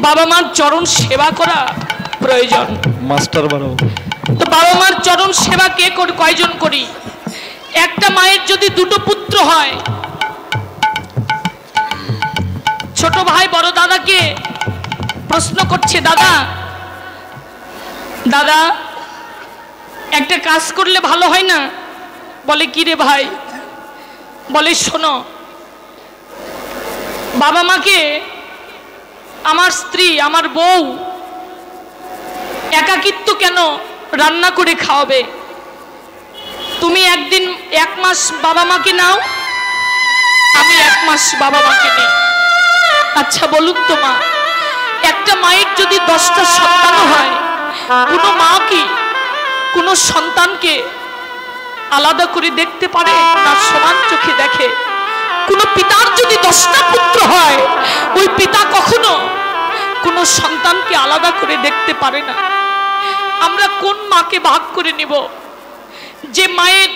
বাবা মার চরণ সেবা করা প্রয়োজন। মাস্টার বানাও। তো বাবা মার চরণ সেবা কে কয়জন করি? একটা মায়ের যদি দুটো পুত্র হয়, ছোট ভাই বড় দাদাকে প্রশ্ন করছে, দাদা দাদা একটা কাজ করলে ভালো হয় না? বলে কি রে ভাই? বলে শোনো, বাবা মাকে আমার স্ত্রী আমার বউ একাকিত্ব কেন রান্না করে খাওয়াবে? তুমি একদিন 1 মাস বাবা মাকে নাও, আমি 1 মাস বাবা মাকে নিই। আচ্ছা বলুন তো মা, একটা মায়ের যদি 10টা সন্তান হয়, কোনো মা কি কোনো সন্তানকে আলাদা করে দেখতে পারে না সমান চোখে দেখে? কোনো পিতার যদি 10টা পুত্র হয়, ওই পিতা কখনো কোনো সন্তানকে আলাদা করে দেখতে পারে না। আমরা কোন মাকে ভাগ করে নিব? যে মায়ের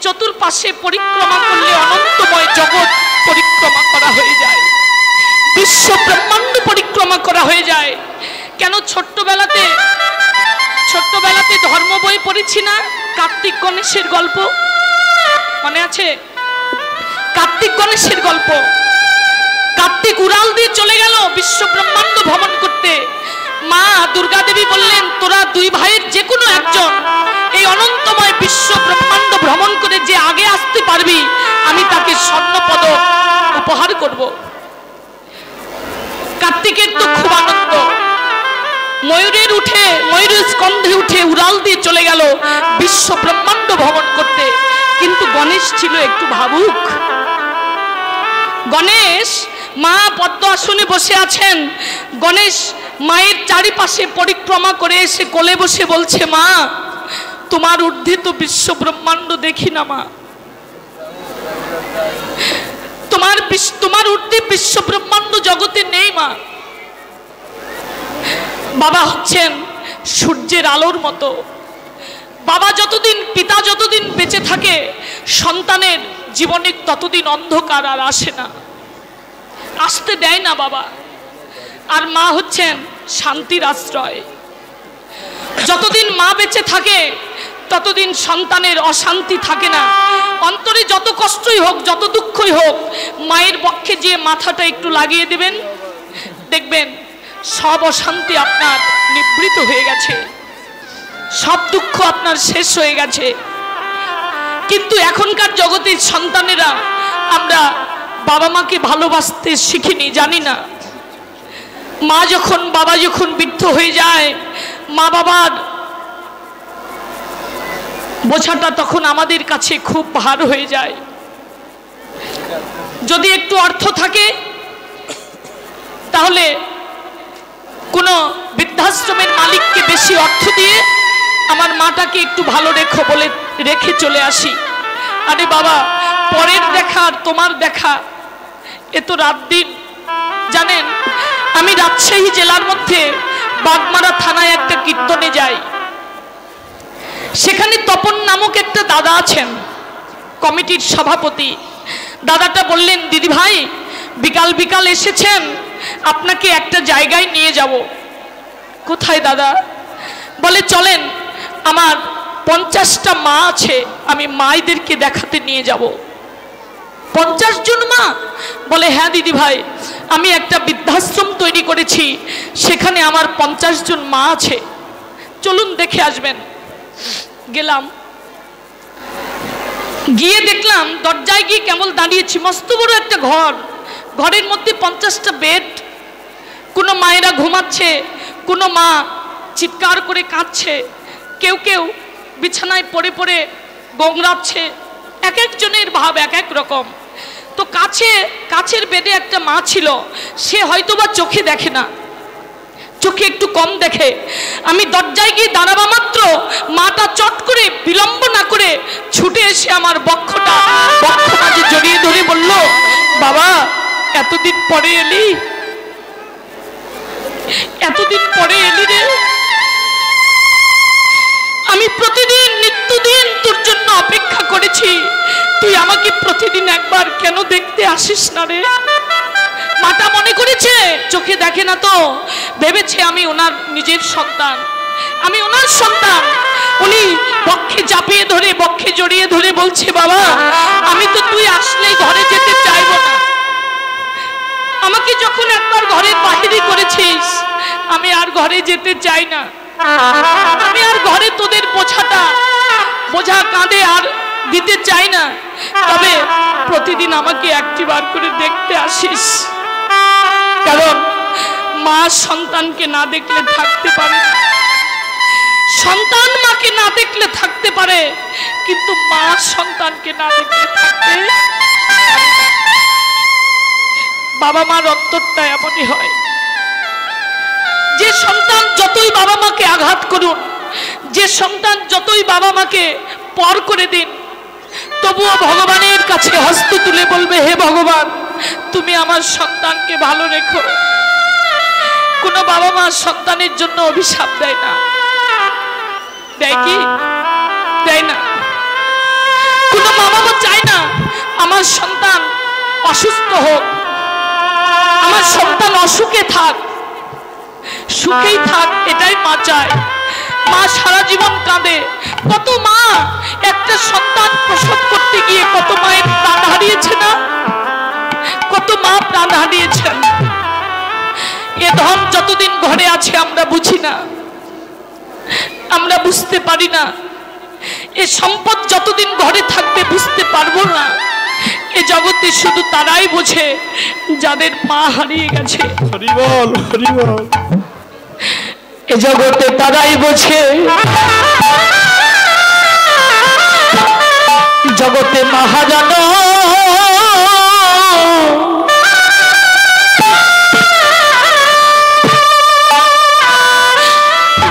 চতুর্পাশে পরিক্রমা করলে অনন্তময় জগৎ পরিক্রমা করা হয়ে যায়, বিশ্ব ব্রহ্মাণ্ড পরিক্রমা করা হয়ে যায়। কেন ছোট্টবেলাতে ধর্ম বই পড়েছি না? কার্তিক গণেশের গল্প মনে আছে? কার্তিক গণেশের গল্প। কার্তিক উড়াল দিয়ে চলে গেল বিশ্ব ব্রহ্মাণ্ড ভ্রমণ করতে। মা দুর্গা দেবী বললেন, তোরা 2 ভাইয়ের যে কোনো একজন এই অনন্তময় বিশ্ব ব্রহ্মাণ্ড ভ্রমণ করে যে আগে আসতে পারবি, আমি তাকে স্বর্ণপদক উপহার করব। কার্তিকের তো খুব আনন্দ, ময়ূরের স্কন্ধে উঠে উড়াল দিয়ে চলে গেল বিশ্ব ব্রহ্মাণ্ড ভ্রমণ করতে। কিন্তু গণেশ ছিল একটু ভাবুক। গণেশ মা পদ্ম আসনে বসে আছেন, গণেশ মায়ের চারিপাশে পরিক্রমা করে এসে কোলে বসে বলছে, মা তোমার ঊর্ধ্বে তো বিশ্ব ব্রহ্মাণ্ড দেখি না মা, তোমার ঊর্ধ্বে বিশ্ব ব্রহ্মাণ্ড জগতে নেই মা। বাবা হচ্ছেন সূর্যের আলোর মতো। পিতা যতদিন বেঁচে থাকে, সন্তানের জীবনে ততদিন অন্ধকার আর আসে না, আসতে দেয় না বাবা। আর মা হচ্ছেন শান্তির আশ্রয়। যতদিন মা বেঁচে থাকে ততদিন সন্তানের অশান্তি থাকে না। অন্তরে যত কষ্টই হোক, যত দুঃখই হোক, মায়ের পক্ষে যে মাথাটা একটু লাগিয়ে দেবেন, দেখবেন সব অশান্তি আপনার নিবৃত হয়ে গেছে, সব দুঃখ আপনার শেষ হয়ে গেছে। কিন্তু এখনকার জগতের সন্তানেরা আমরা বাবা মাকে ভালোবাসতে শিখিনি, জানি না। বাবা যখন বৃদ্ধ হয়ে যায়, মা বাবার বোঝাটা তখন আমাদের কাছে খুব ভার হয়ে যায়। যদি একটু অর্থ থাকে তাহলে কোনো বৃদ্ধাশ্রমের মালিককে বেশি অর্থ দিয়ে আমার মাটাকে একটু ভালো রেখো বলে রেখে চলে আসি। আরে বাবা, পরের দেখা আর তোমার দেখা এ তো রাত দিন। জানেন, আমি রাজশাহী জেলার মধ্যে বাগমারা থানায় একটা কীর্তনে যাই। সেখানে তপন নামক একটা দাদা আছেন, কমিটির সভাপতি। দাদাটা বললেন, দিদি ভাই বিকাল বিকাল এসেছেন, আপনাকে একটা জায়গায় নিয়ে যাব। কোথায় দাদা? বলে চলেন, আমার 50টা মা আছে, আমি মায়েদেরকে দেখাতে নিয়ে যাব। 50 জন মা? বলে হ্যাঁ দিদি ভাই, আমি একটা বৃদ্ধাশ্রম তৈরি করেছি, সেখানে আমার 50 জন মা আছে, চলুন দেখে আসবেন। গেলাম, গিয়ে দেখলাম দরজায় গিয়ে কেবল দাঁড়িয়েছি, মস্ত বড় একটা ঘর, ঘরের মধ্যে 50টা বেড। কোনো মায়েরা ঘুমাচ্ছে, কোনো মা চিৎকার করে কাঁদছে, কেউ কেউ বিছানায় পড়ে পড়ে গোংরাচ্ছে। এক একজনের ভাব এক এক রকম। তো কাছের বেডে একটা মা ছিল, সে হয়তোবা চোখে দেখে না, চোখে একটু কম দেখে। আমি দরজায় গিয়ে দাঁড়াবা মাত্র মাটা চট করে বিলম্ব না করে ছুটে এসে আমার বক্ষ মাঝে জড়িয়ে ধরে বলল, বাবা এতদিন পরে এলি, এতদিন পরে এলি রে। আমি প্রতিদিন নিত্যদিন তোর জন্য অপেক্ষা করেছি, তুই আমাকে প্রতিদিন একবার কেন দেখতে আসিস না রে? মাটা মনে করেছে, চোখে দেখে না তো, ভেবেছে আমি ওনার নিজের সন্তান, আমি ওনার সন্তান। উনি বক্ষে চাপিয়ে ধরে, বক্ষে জড়িয়ে ধরে বলছে, বাবা আমি তো তুই আসলেই ঘরে যেতে চাইবো না। আমাকে যখন একবার ঘরের বাহিরে করেছিস, আমি আর ঘরে যেতে চাই না। আমি আর ঘরে তোদের বোঝা কাঁধে আর দিতে চাই না। তবে প্রতিদিন আমাকে একটিবার করে দেখতে আসিস, কারণ মা সন্তানকে না দেখলে থাকতে পারে না। সন্তান মাকে না দেখলে থাকতে পারে, কিন্তু মা সন্তানকে না দেখলে থাকতে পারে না। বাবা মার অন্তরটা এমনই হয়, যে সন্তান যতই বাবা মাকে আঘাত করুন, যে সন্তান যতই বাবা মাকে পর করে দিন, তবুও ভগবানের কাছে হস্ত তুলে বলবে, হে ভগবান তুমি আমার সন্তানকে ভালো রেখো। কোনো বাবা মা সন্তানের জন্য অভিশাপ দেয় না, দেয় কি? দেয় না। কোনো মা বাবা চায় না আমার সন্তান অসুস্থ হোক, আমার সন্তান অসুখে থাক, সুখেই থাক, এটাই মা চায়। মা সারা জীবন কাঁদে। কত মা একটা সন্তান প্রসব করতে গিয়ে কত মায়ের প্রাণ হারিয়েছে না? কত মা প্রাণ হারিয়েছেন। এ ধন যতদিন ঘরে আছে আমরা বুঝি না, আমরা বুঝতে পারি না। এ সম্পদ যতদিন ঘরে থাকবে বুঝতে পারবো না। এ জগতে শুধু তারাই বোঝে যাদের মা হারিয়ে গেছে। হরি বল, হরি বল। এ জগতে তারাই বোঝে জগতে মা হারানো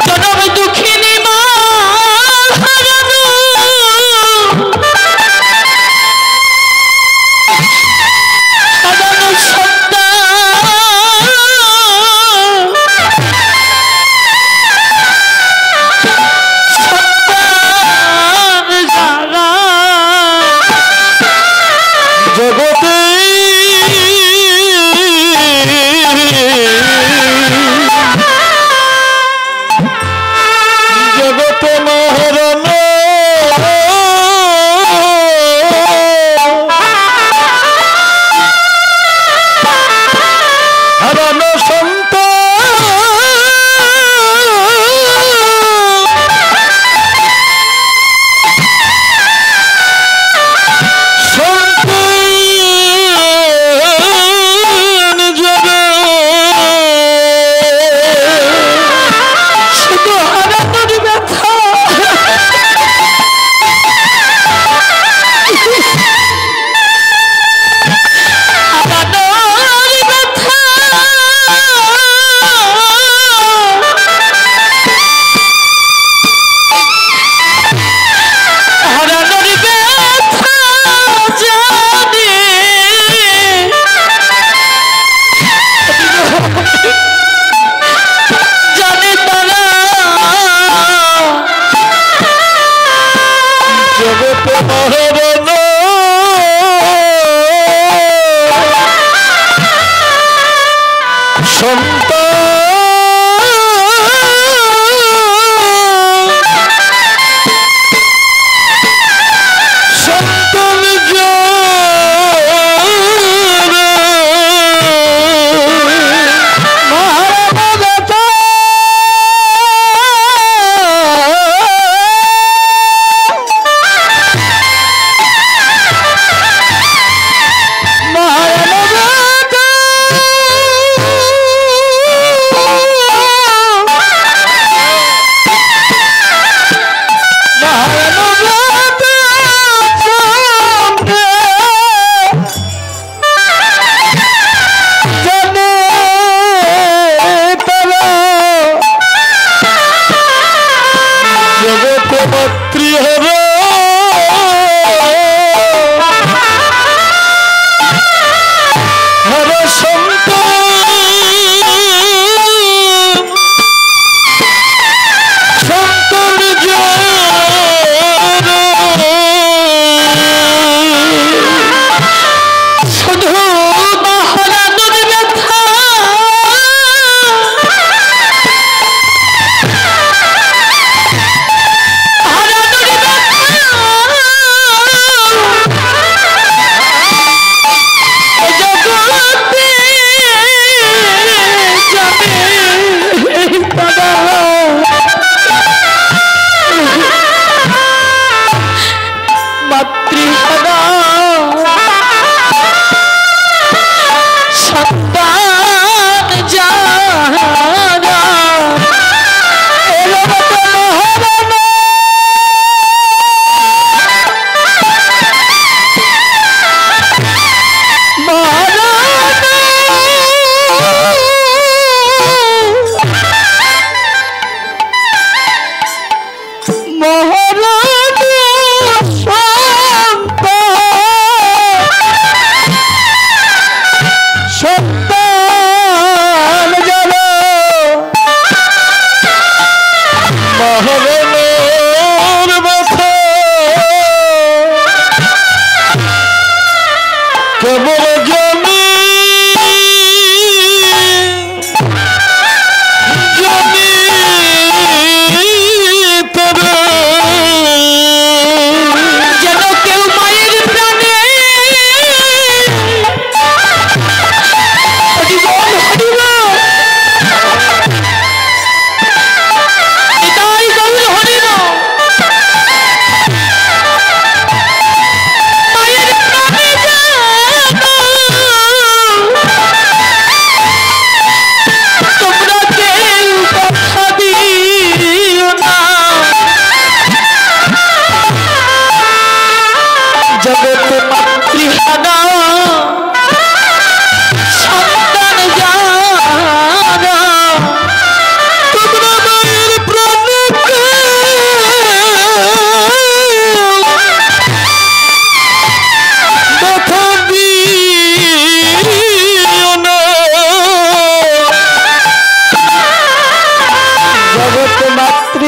জনম দুঃখিনী মা হারানো, হারানো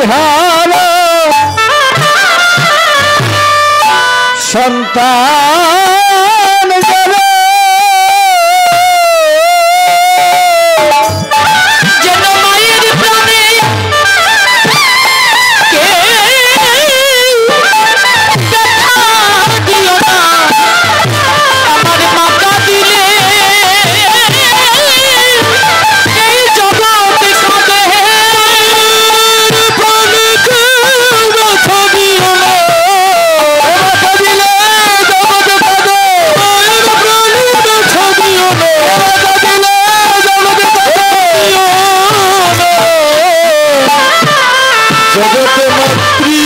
হারা সন্তান যেন মায়ের প্রাণে কে ব্যথা দিও না, আমার মাতা দিলে এই জগতে কাঁদে, প্রাণীকে ব্যথা দিও না, ব্যথা দিলে জগৎ কাঁদে, মায়ের প্রাণী ব্যথা দিও না, ব্যথা দিলে জগৎ কাঁদে, জগতে মাতৃ